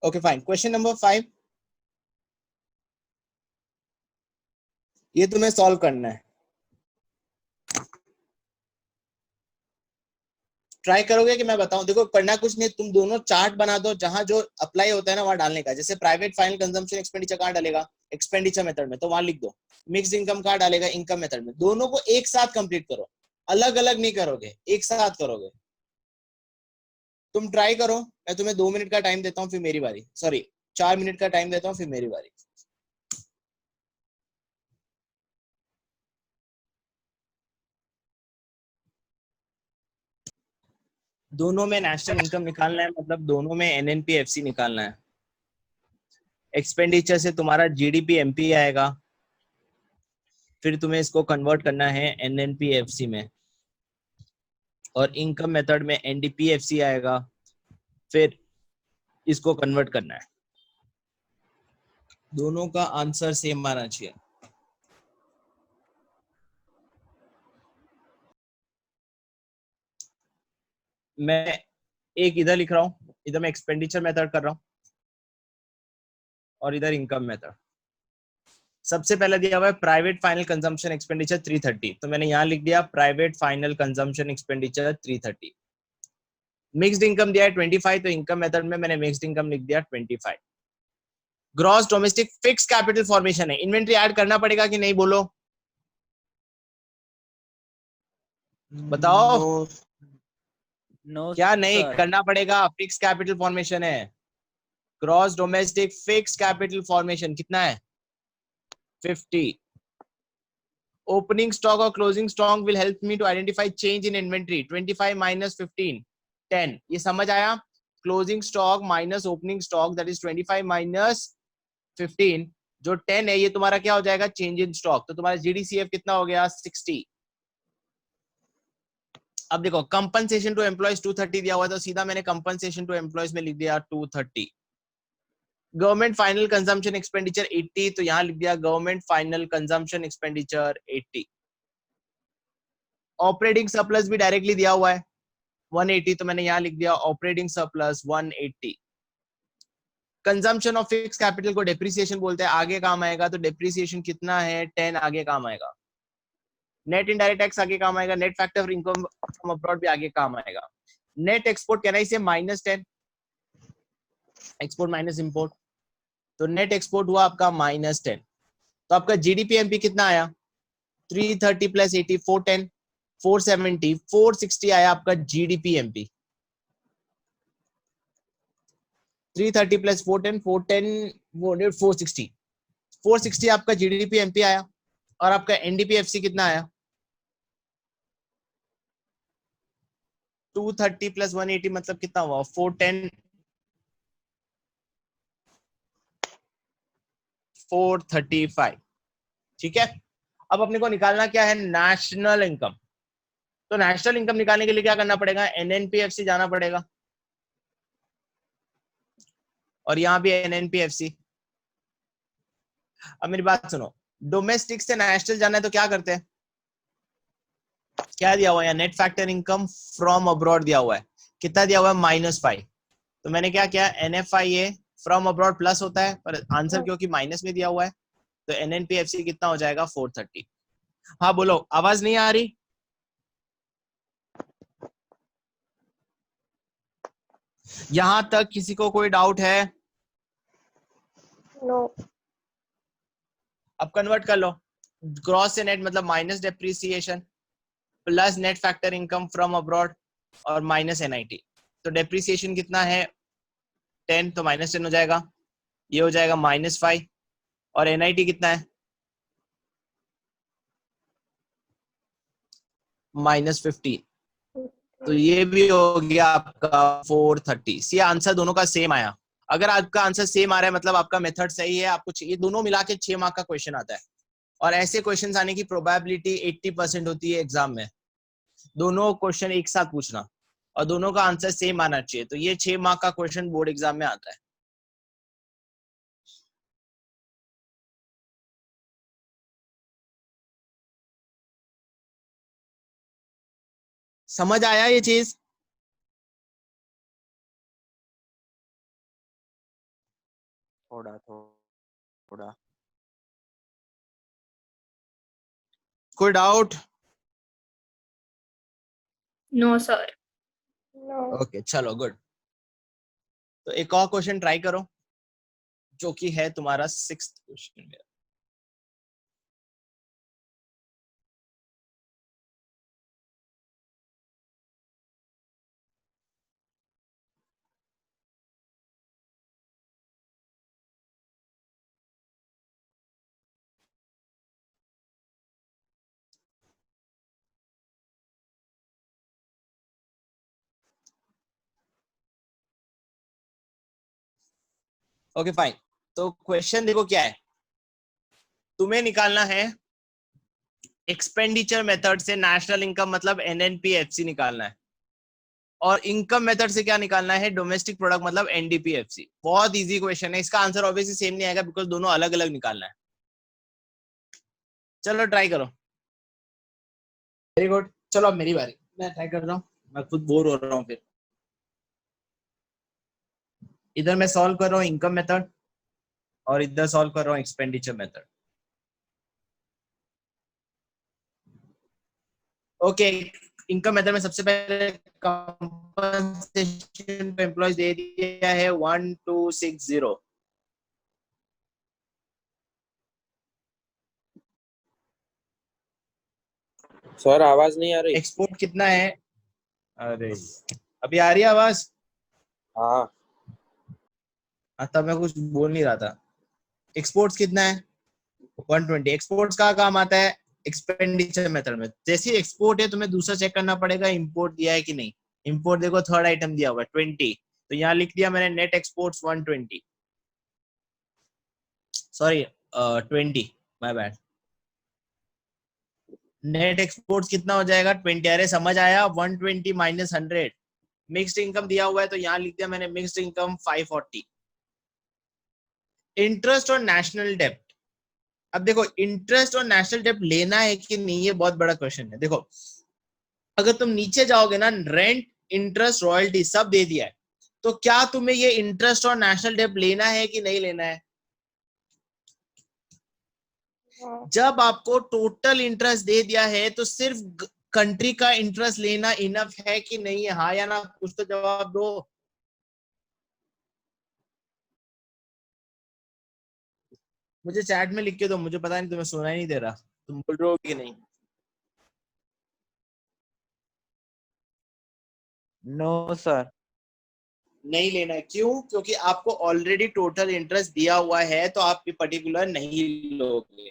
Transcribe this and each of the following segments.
Okay fine, question number 5, ये तुम्हें solve करना है। ट्राई करोगे कि मैं बताऊं? देखो करना कुछ नहीं, तुम दोनों चार्ट बना दो, जहां जो अप्लाई होता है ना वहां डालने का। जैसे प्राइवेट फाइनल कंजम्पशन एक्सपेंडिचर कहां डालेगा? एक्सपेंडिचर मेथड में, तो वहां लिख दो। मिक्स्ड इनकम कहां डालेगा? इनकम मेथड में। दोनों को एक साथ कंप्लीट करो, अलग अलग नहीं करोगे, एक साथ करोगे। तुम ट्राई करो, मैं तुम्हें 2 मिनट का टाइम देता हूँ, फिर मेरी बारी। सॉरी, 4 मिनट का टाइम देता हूँ, फिर मेरी बारी। दोनों में नेशनल इनकम निकालना है, मतलब दोनों में एनएनपीएफसी निकालना है। एक्सपेंडिचर से तुम्हारा जीडीपी एमपी आएगा, फिर तुम्हें इसको कन्वर्ट करना है एनएनपीएफसी में, और इनकम मेथड में एनडीपीएफसी आएगा, फिर इसको कन्वर्ट करना है। दोनों का आंसर सेम आना चाहिए। मैं एक इधर लिख रहा हूं, इधर मैं एक्सपेंडिचर मेथड कर रहा हूं, और इधर इनकम मेथड। सबसे पहले दिया हुआ है प्राइवेट फाइनल कंजम्पशन एक्सपेंडिचर 330, तो मैंने यहां लिख दिया private final consumption expenditure 330। Mixed income दिया है 25, तो इनकम मेथड में मैंने मिक्स्ड इनकम लिख दिया 25। Gross domestic fix capital formation है, इन्वेंट्री ऐड करना पड़ेगा कि नहीं, बोलो बताओ। नो नो क्या नहीं सर। करना पड़ेगा? फिक्स कैपिटल फॉर्मेशन है। Gross domestic fix capital formation कितना है? 50। ओपनिंग स्टॉक और closing stock will help me to identify change in inventory. 25 minus 15, 10। ये समझ आया? Closing stock minus opening stock, that is 25 minus 15, जो 10 है ये तुम्हारा क्या हो जाएगा? Change in stock. तो तुम्हारा जीडीसीएफ कितना हो गया? 60। अब देखो कंपनसेशन टू एम्प्लॉयज 230 दिया हुआ, तो सीधा मैंने कंपनसेशन टू एम्प्लॉयज में लिख दिया 230। गवर्नमेंट फाइनल कंजम्पशन एक्सपेंडिचर 80, तो यहां लिख दिया government final consumption expenditure 80। Operating surplus भी डायरेक्टली दिया हुआ है 180, तो मैंने यहां लिख दिया operating surplus 180। Consumption of fix capital को डेप्रिसिएशन बोलते हैं, आगे काम आएगा, तो डेप्रिसिएशन कितना है? 10 आगे काम आएगा। नेट इनडायरेक्ट टैक्स आगे काम आएगा, net factor income from abroad भी आगे काम आएगा। नेट एक्सपोर्ट कहना इसे -10, एक्सपोर्ट माइनस इंपोर्ट, तो नेट एक्सपोर्ट हुआ आपका -10। तो आपका जीडीपी एमपी कितना आया? 330 प्लस 80 410, 470, 460 आया आपका जीडीपी एमपी। 330 प्लस 410, 410 460, 460 आपका जीडीपी एमपी आया। और आपका एनडीपीएफसी कितना आया? 230 प्लस 180 मतलब कितना हुआ? 410, 435। ठीक है, अब अपने को निकालना क्या है? National income. तो नेशनल इनकम निकालने के लिए क्या करना पड़ेगा? एनएनपीएफसी जाना पड़ेगा, और यहां भी एनएनपीएफसी। अब मेरी बात सुनो, डोमेस्टिक से नेशनल जाना है तो क्या करते हैं? क्या दिया हुआ है? Net factor income from abroad दिया हुआ है, कितना दिया हुआ है? -5। तो मैंने क्या किया? एनएफआईए फ्रॉम अब्रॉड प्लस होता है, पर आंसर क्योंकि माइनस में दिया हुआ है, तो एनएनपीएफसी कितना हो जाएगा? 430। हाँ बोलो, आवाज नहीं आ रही? यहां तक किसी को कोई डाउट है? नो। अब कन्वर्ट कर लो। ग्रॉस से नेट मतलब minus depreciation plus net factor income from abroad और माइनस एनआईटी। तो डेप्रिसिएशन कितना है? 10, तो -10 हो जाएगा, ये हो जाएगा -5। और एनआईटी कितना है? -15, तो ये भी हो गया आपका 430। सी आंसर दोनों का सेम आया। अगर आपका आंसर सेम आ रहा है मतलब आपका मेथड सही है। आपको ये दोनों मिला के 6 मार्क का क्वेश्चन आता है, और ऐसे क्वेश्चन आने की प्रोबेबिलिटी 80% होती है एग्जाम में। दोनों क्वेश्चन एक साथ पूछना, और दोनों का आंसर सेम आना चाहिए, तो ये 6 मार्क का क्वेश्चन बोर्ड एग्जाम में आता है। समझ आया ये चीज? थोड़ा कोई डाउट? No, sir. ओके चलो गुड। तो एक और क्वेश्चन ट्राई करो जो कि है तुम्हारा 6th क्वेश्चन में। Okay fine. तो क्वेश्चन देखो क्या है, तुम्हें निकालना है एक्सपेंडिचर मेथड से नेशनल इनकम मतलब एनएनपीएफसी निकालना है, और इनकम मेथड से क्या निकालना है, डोमेस्टिक प्रोडक्ट मतलब एनडीपीएफसी। बहुत इजी क्वेश्चन है, इसका आंसर ऑब्वियसली सेम नहीं आएगा बिकॉज दोनों अलग अलग निकालना है। चलो ट्राई करो। Very good. चलो अब मेरी बारी, मैं ट्राई कर रहा हूँ, मैं खुद बोर हो रहा हूँ फिर। इधर मैं सॉल्व कर रहा हूँ इनकम मेथड और इधर सॉल्व कर रहा हूँ expenditure method. Okay income method में सबसे पहले कंपनसेशन पे एम्प्लॉयज दे दिया है 1260। सर आवाज नहीं आ रही। एक्सपोर्ट कितना है? अरे अभी आ रही है आवाज? हाँ तब मैं कुछ बोल नहीं रहा था। एक्सपोर्ट्स कितना है? 120। एक्सपोर्ट्स का काम आता है एक्सपेंडिचर मेथड में। जैसे एक्सपोर्ट है तुम्हें दूसरा चेक करना पड़ेगा इंपोर्ट दिया है कि नहीं। इंपोर्ट देखो थर्ड आइटम दिया हुआ है 20, तो यहाँ लिख दिया मैंने net exports 120, sorry 20, my bad. Net exports कितना हो जाएगा 20। अरे समझ आया, 120 माइनस 100। मिक्स्ड इनकम दिया हुआ है तो यहाँ लिख दिया मैंने मिक्स्ड इनकम 540। इंटरेस्ट और नेशनल डेब्ट। अब देखो इंटरेस्ट और नेशनल डेब्ट लेना है कि नहीं, ये बहुत बड़ा क्वेश्चन है। देखो अगर तुम नीचे जाओगे ना, रेंट इंटरेस्ट रॉयल्टी सब दे दिया है, तो क्या तुम्हें ये इंटरेस्ट और नेशनल डेब्ट लेना है कि नहीं लेना है? जब आपको टोटल इंटरेस्ट दे दिया है तो सिर्फ कंट्री का इंटरेस्ट लेना इनफ है कि नहीं है? हाँ या ना, कुछ तो जवाब दो। मुझे चैट में लिख के दो, मुझे पता नहीं, तुम्हें सुना ही नहीं दे रहा, तुम बोल रहे हो कि नहीं? No sir. नहीं लेना है। क्यों? क्योंकि आपको ऑलरेडी टोटल इंटरेस्ट दिया हुआ है तो आप पर्टिकुलर नहीं लोगे।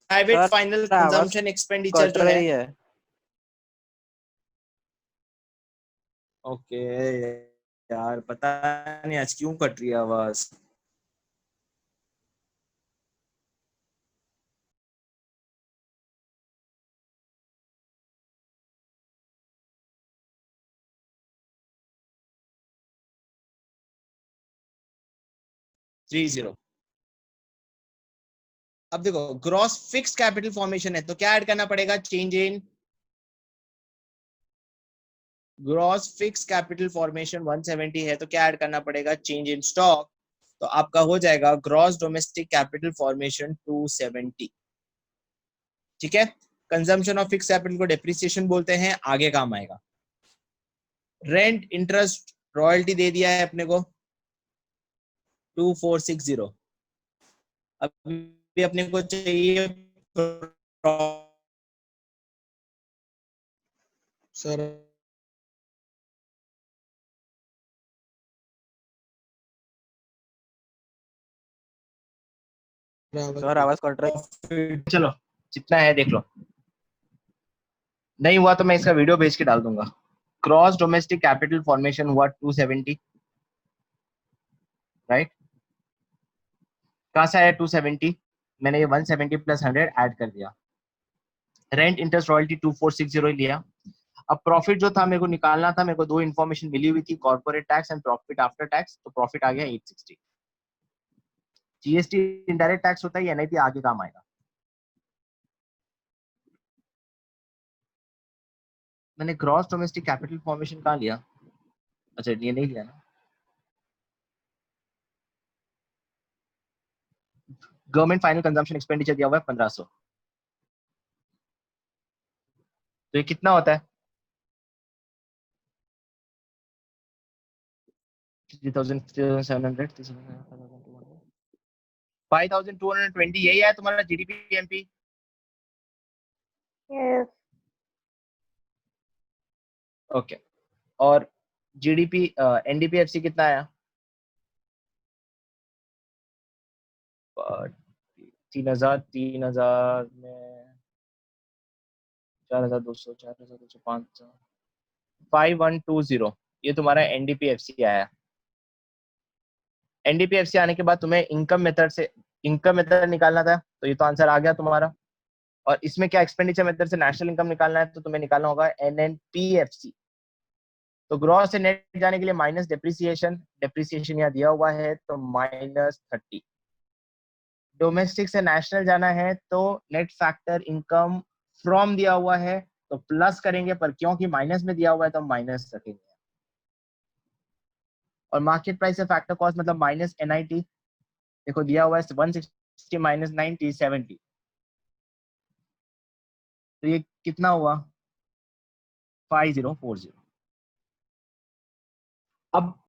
प्राइवेट सर फाइनल आवाज कंजम्पशन एक्सपेंडिचर कट जो है, रही है। ओके यार पता नहीं आज क्यों कट रही है आवाज। Three zero. अब देखो ग्रॉस फिक्स कैपिटल फॉर्मेशन है तो क्या ऐड करना पड़ेगा? Change in gross fix capital formation 170 है तो क्या ऐड करना पड़ेगा? Change in stock. तो आपका हो जाएगा ग्रॉस डोमेस्टिक कैपिटल फॉर्मेशन 270। ठीक है। कंजम्पशन ऑफ फिक्स कैपिटल को डेप्रिसिएशन बोलते हैं, आगे काम आएगा। रेंट इंटरेस्ट रॉयल्टी दे दिया है अपने को 2460। अभी अपने को चाहिए सर सर आवाज कट रही। चलो जितना है देख लो, नहीं हुआ तो मैं इसका वीडियो भेज के डाल दूंगा। क्रॉस डोमेस्टिक कैपिटल फॉर्मेशन हुआ 270, राइट? कहां से आया 270? मैंने ये 170 प्लस 100 ऐड कर दिया। रेंट इंटरेस्ट रॉयल्टी 2460 लिया। अब प्रॉफिट जो था मेरे को निकालना था, मेरे को दो इन्फॉर्मेशन मिली हुई थी, corporate tax and profit after tax. तो प्रॉफिट आ गया 860। जीएसटी इनडायरेक्ट टैक्स होता है, एनआईटी आगे काम आएगा। मैंने ग्रॉस डोमेस्टिक कैपिटल फॉर्मेशन कहाँ लिया? अच्छा ये नहीं लिया ना। गवर्नमेंट फाइनल कंजम्पशन एक्सपेंडिचर दिया हुआ है 1500, तो ये कितना होता है? 3,700, 5,220, यही है तुम्हारा जीडीपी एमपी। Yes. ओके, और जीडीपी एनडीपीएफसी कितना आया? 3,000, 3,000 में 4,200, 4,200, 5,000, 5,120, ये तुम्हारा एनडीपीएफसी आया। एनडीपीएफसी आने के बाद तुम्हें इनकम मेथड से इनकम मेथड निकालना था, तो ये तो आंसर आ गया तुम्हारा। और इसमें क्या एक्सपेंडिचर मेथड से नेशनल इनकम निकालना है, तो तुम्हें निकालना होगा एनएनपीएफसी। तो ग्रॉस से नेट जाने के लिए माइनस डेप्रिसिएशन यहाँ दिया हुआ है, तो -30। डोमेस्टिक से नेशनल जाना है तो नेट फैक्टर इनकम फ्रॉम दिया हुआ है, तो प्लस करेंगे, पर क्योंकि माइनस में दिया हुआ है तो माइनस रखेंगे। और मार्केट प्राइस से फैक्टर कॉस्ट मतलब माइनस एनआईटी, देखो दिया हुआ है 160 माइनस 90, 70, तो ये कितना हुआ? 5040। अब